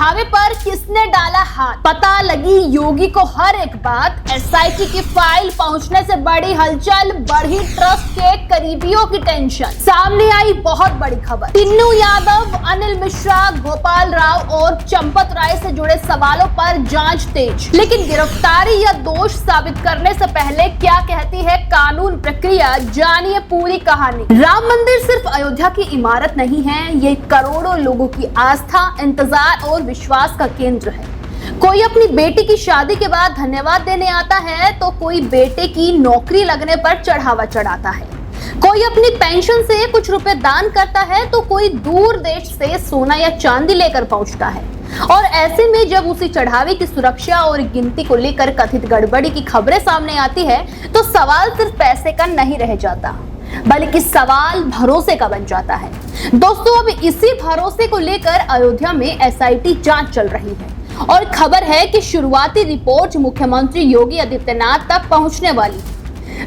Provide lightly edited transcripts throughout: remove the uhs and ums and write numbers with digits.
चढ़ावे पर किसने डाला हाथ, पता लगी योगी को हर एक बात। एसआईटी की फाइल पहुंचने से बड़ी हलचल, बढ़ी ट्रस्ट के करीबियों की टेंशन। सामने आई बहुत बड़ी खबर, टिन्नू यादव, अनिल मिश्रा, गोपाल राव और चंपत राय से जुड़े सवालों पर जांच तेज। लेकिन गिरफ्तारी या दोष साबित करने से पहले क्या कहती है कानून प्रक्रिया, जानिए पूरी कहानी। राम मंदिर सिर्फ अयोध्या की इमारत नहीं है, ये करोड़ों लोगों की आस्था, इंतजार और विश्वास का केंद्र है। कोई अपनी बेटी की शादी के बाद धन्यवाद देने आता है तो कोई बेटे की नौकरी लगने पर चढ़ावा चढ़ाता है, कोई अपनी पेंशन से कुछ रुपए दान करता है तो कोई दूर देश से सोना या चांदी लेकर पहुंचता है। और ऐसे में जब उसी चढ़ावे की सुरक्षा और गिनती को लेकर कथित गड़बड़ी की खबरें सामने आती है तो सवाल सिर्फ पैसे का नहीं रह जाता, बल्कि सवाल भरोसे का बन जाता है। दोस्तों, अब इसी भरोसे को लेकर अयोध्या में एसआईटी जांच चल रही है और खबर है कि शुरुआती रिपोर्ट मुख्यमंत्री योगी आदित्यनाथ तक पहुंचने वाली है।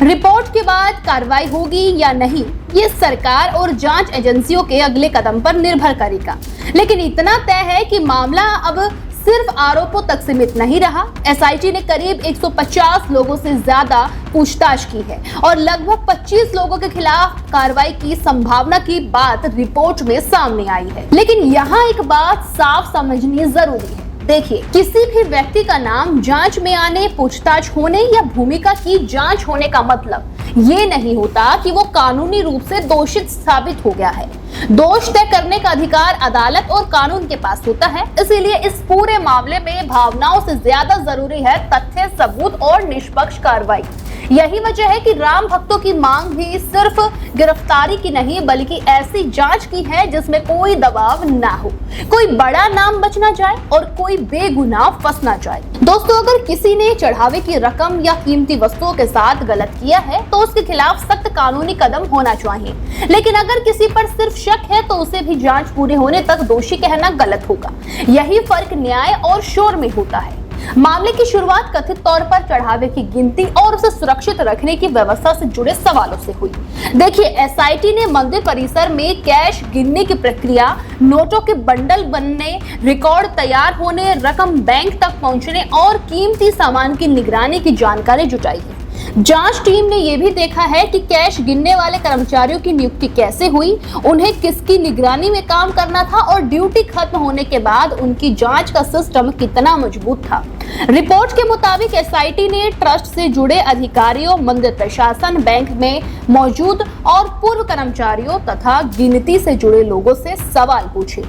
रिपोर्ट के बाद कार्रवाई होगी या नहीं, ये सरकार और जांच एजेंसियों के अगले कदम पर निर्भर करेगा। लेकिन इतना तय है कि मामला अब सिर्फ आरोपों तक सीमित नहीं रहा। एसआईटी ने करीब 150 लोगों से ज्यादा पूछताछ की है और लगभग 25 लोगों के खिलाफ कार्रवाई की संभावना की बात रिपोर्ट में सामने आई है। लेकिन यहाँ एक बात साफ समझनी जरूरी है। देखिए, किसी भी व्यक्ति का नाम जांच में आने, पूछताछ होने या भूमिका की जांच होने का मतलब ये नहीं होता कि वो कानूनी रूप से दोषित साबित हो गया है। दोष तय करने का अधिकार अदालत और कानून के पास होता है। इसीलिए इस पूरे मामले में भावनाओं से ज्यादा जरूरी है तथ्य, सबूत और निष्पक्ष कार्रवाई। यही वजह है कि राम भक्तों की मांग भी सिर्फ गिरफ्तारी की नहीं, बल्कि ऐसी जांच की है जिसमें कोई दबाव ना हो, कोई बड़ा नाम बच ना जाए और कोई बेगुनाह फंस ना जाए। दोस्तों, अगर किसी ने चढ़ावे की रकम या कीमती वस्तुओं के साथ गलत किया है तो उसके खिलाफ सख्त कानूनी कदम होना चाहिए। लेकिन अगर किसी पर सिर्फ शक है तो उसे भी जांच पूरे होने तक दोषी कहना गलत होगा। यही फर्क न्याय और शोर में होता है। मामले की शुरुआत कथित तौर पर चढ़ावे की गिनती और उसे सुरक्षित रखने की व्यवस्था से जुड़े सवालों से हुई। देखिए, एसआईटी ने मंदिर परिसर में कैश गिनने की प्रक्रिया, नोटों के बंडल बनने, रिकॉर्ड तैयार होने, रकम बैंक तक पहुंचने और कीमती सामान की निगरानी की जानकारी जुटाई है। जांच टीम ने यह भी देखा है कि कैश गिनने वाले कर्मचारियों की नियुक्ति कैसे हुई, उन्हें किसकी निगरानी में काम करना था और ड्यूटी खत्म होने के बाद उनकी जांच का सिस्टम कितना मजबूत था। रिपोर्ट के मुताबिक एसआईटी ने ट्रस्ट से जुड़े अधिकारियों, मंदिर प्रशासन, बैंक में मौजूद और पूर्व कर्मचारियों तथा गिनती से जुड़े लोगों से सवाल पूछे।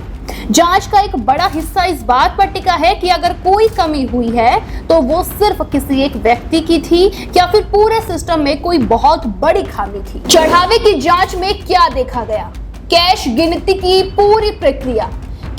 जांच का एक बड़ा हिस्सा इस बात पर टिका है कि अगर कोई कमी हुई है तो वो सिर्फ किसी एक व्यक्ति की थी या फिर पूरे सिस्टम में कोई बहुत बड़ी खामी थी। चढ़ावे की जांच में क्या देखा गया? कैश गिनती की पूरी प्रक्रिया,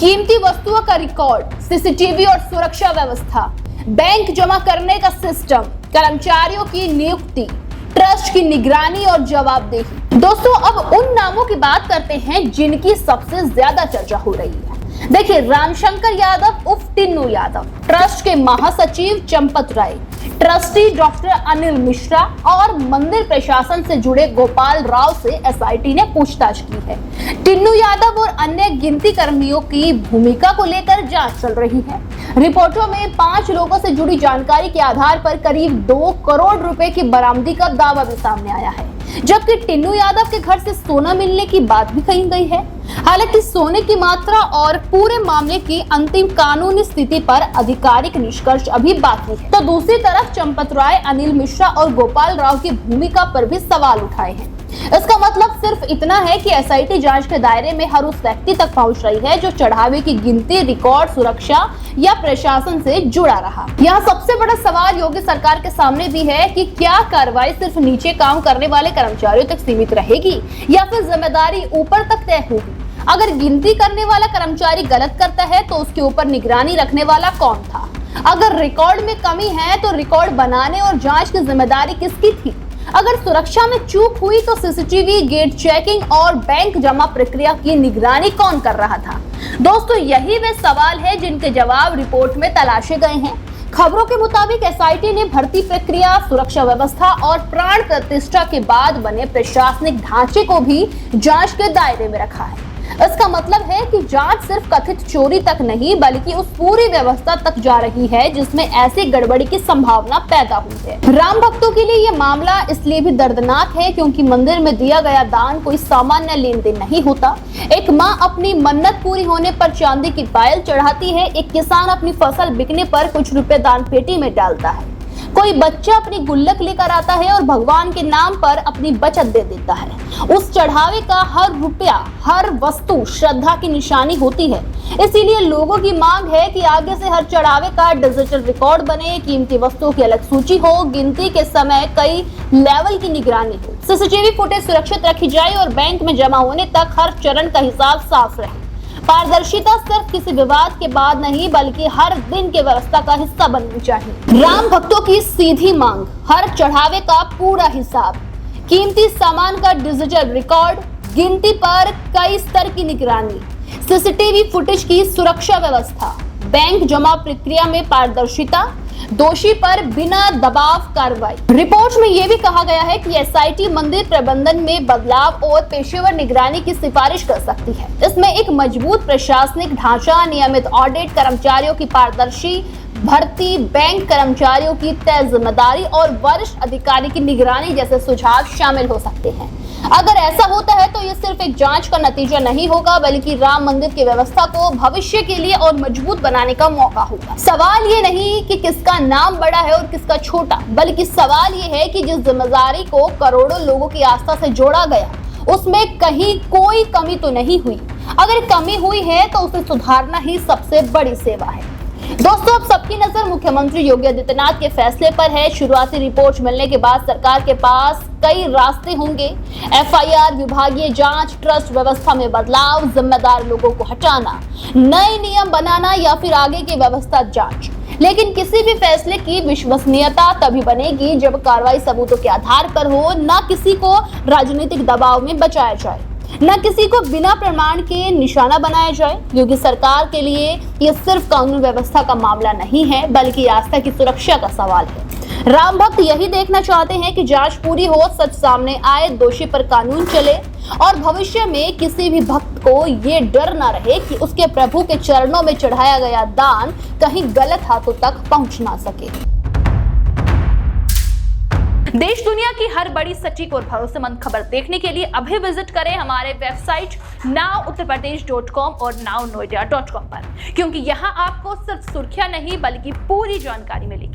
कीमती वस्तुओं का रिकॉर्ड, सीसीटीवी और सुरक्षा व्यवस्था, बैंक जमा करने का सिस्टम, कर्मचारियों की नियुक्ति, ट्रस्ट की निगरानी और जवाबदेही। दोस्तों, अब उन नामों की बात करते हैं जिनकी सबसे ज्यादा चर्चा हो रही है। देखिए, रामशंकर यादव उर्फ टिन्नू यादव, ट्रस्ट के महासचिव चंपत राय, ट्रस्टी डॉक्टर अनिल मिश्रा और मंदिर प्रशासन से जुड़े गोपाल राव से एसआईटी ने पूछताछ की है। टिन्नू यादव और अन्य गिनती कर्मियों की भूमिका को लेकर जांच चल रही है। रिपोर्टों में 5 लोगों से जुड़ी जानकारी के आधार पर करीब 2 करोड़ रुपए की बरामदी का दावा भी सामने आया है, जबकि टिन्नू यादव के घर से सोना मिलने की बात भी कही गई है। हालांकि सोने की मात्रा और पूरे मामले की अंतिम कानूनी स्थिति पर आधिकारिक निष्कर्ष अभी बाकी है। तो दूसरी तरफ चंपत राय, अनिल मिश्रा और गोपाल राव की भूमिका पर भी सवाल उठाए हैं। इसका मतलब सिर्फ इतना है कि एसआईटी जांच के दायरे में हर उस व्यक्ति तक पहुंच रही है जो चढ़ावे की गिनती, रिकॉर्ड, सुरक्षा या प्रशासन से जुड़ा रहा। यहाँ सबसे बड़ा सवाल योगी सरकार के सामने भी है कि क्या कार्रवाई सिर्फ नीचे काम करने वाले कर्मचारियों तक सीमित रहेगी या फिर जिम्मेदारी ऊपर तक तय होगी। अगर गिनती करने वाला कर्मचारी गलत करता है तो उसके ऊपर निगरानी रखने वाला कौन था? अगर रिकॉर्ड में कमी है तो रिकॉर्ड बनाने और जांच की जिम्मेदारी किसकी थी? अगर सुरक्षा में चूक हुई तो सीसीटीवी, गेट चेकिंग और बैंक जमा प्रक्रिया की निगरानी कौन कर रहा था? दोस्तों, यही वे सवाल है जिनके जवाब रिपोर्ट में तलाशे गए हैं। खबरों के मुताबिक एसआईटी ने भर्ती प्रक्रिया, सुरक्षा व्यवस्था और प्राण प्रतिष्ठा के बाद बने प्रशासनिक ढांचे को भी जांच के दायरे में रखा है। इसका मतलब है कि जांच सिर्फ कथित चोरी तक नहीं बल्कि उस पूरी व्यवस्था तक जा रही है जिसमें ऐसी गड़बड़ी की संभावना पैदा हुई है। राम भक्तों के लिए यह मामला इसलिए भी दर्दनाक है क्योंकि मंदिर में दिया गया दान कोई सामान्य लेन देन नहीं होता। एक माँ अपनी मन्नत पूरी होने पर चांदी की पायल चढ़ाती है, एक किसान अपनी फसल बिकने पर कुछ रुपए दान पेटी में डालता है, कोई बच्चा अपनी गुल्लक लेकर आता है और भगवान के नाम पर अपनी बचत दे देता है। उस चढ़ावे का हर रुपया, हर वस्तु श्रद्धा की निशानी होती है। इसीलिए लोगों की मांग है कि आगे से हर चढ़ावे का डिजिटल रिकॉर्ड बने, कीमती वस्तुओं की अलग सूची हो, गिनती के समय कई लेवल की निगरानी हो, सीसीटीवी फुटेज सुरक्षित रखी जाए और बैंक में जमा होने तक हर चरण का हिसाब साफ रहे। पारदर्शिता सिर्फ किसी विवाद के बाद नहीं बल्कि हर दिन के व्यवस्था का हिस्सा बननी चाहिए। राम भक्तों की सीधी मांग, हर चढ़ावे का पूरा हिसाब, कीमती सामान का डिजिटल रिकॉर्ड, गिनती पर कई स्तर की निगरानी, सीसीटीवी फुटेज की सुरक्षा व्यवस्था, बैंक जमा प्रक्रिया में पारदर्शिता, दोषी पर बिना दबाव कार्रवाई। रिपोर्ट में यह भी कहा गया है कि एसआईटी मंदिर प्रबंधन में बदलाव और पेशेवर निगरानी की सिफारिश कर सकती है। इसमें एक मजबूत प्रशासनिक ढांचा, नियमित ऑडिट, कर्मचारियों की पारदर्शी भर्ती, बैंक कर्मचारियों की तय जिम्मेदारी और वरिष्ठ अधिकारी की निगरानी जैसे सुझाव शामिल हो सकते हैं। अगर ऐसा होता है तो ये सिर्फ एक जांच का नतीजा नहीं होगा बल्कि राम मंदिर की व्यवस्था को भविष्य के लिए और मजबूत बनाने का मौका होगा। सवाल ये नहीं कि किसका नाम बड़ा है और किसका छोटा, बल्कि सवाल ये है कि जिस जिम्मेदारी को करोड़ों लोगों की आस्था से जोड़ा गया उसमें कहीं कोई कमी तो नहीं हुई। अगर कमी हुई है तो उसे सुधारना ही सबसे बड़ी सेवा है। दोस्तों, अब सबकी नजर मुख्यमंत्री योगी आदित्यनाथ के फैसले पर है। शुरुआती रिपोर्ट मिलने के बाद सरकार के पास कई रास्ते होंगे। एफआईआर, विभागीय जांच, ट्रस्ट व्यवस्था में बदलाव, जिम्मेदार लोगों को हटाना, नए नियम बनाना या फिर आगे की व्यवस्था जांच। लेकिन किसी भी फैसले की विश्वसनीयता तभी बनेगी जब कार्रवाई सबूतों के आधार पर हो, न किसी को राजनीतिक दबाव में बचाया जाए, न किसी को बिना प्रमाण के निशाना बनाया जाए। योगी सरकार के लिए यह सिर्फ कानून व्यवस्था का मामला नहीं है बल्कि आस्था की सुरक्षा का सवाल है। राम भक्त यही देखना चाहते हैं कि जांच पूरी हो, सच सामने आए, दोषी पर कानून चले और भविष्य में किसी भी भक्त को ये डर ना रहे कि उसके प्रभु के चरणों में चढ़ाया गया दान कहीं गलत हाथों तक पहुंच ना सके। देश दुनिया की हर बड़ी, सटीक और भरोसेमंद खबर देखने के लिए अभी विजिट करें हमारे वेबसाइट nowuttarpradesh.com और nownoida.com पर, क्योंकि यहाँ आपको सिर्फ सुर्खियां नहीं बल्कि पूरी जानकारी मिलेगी।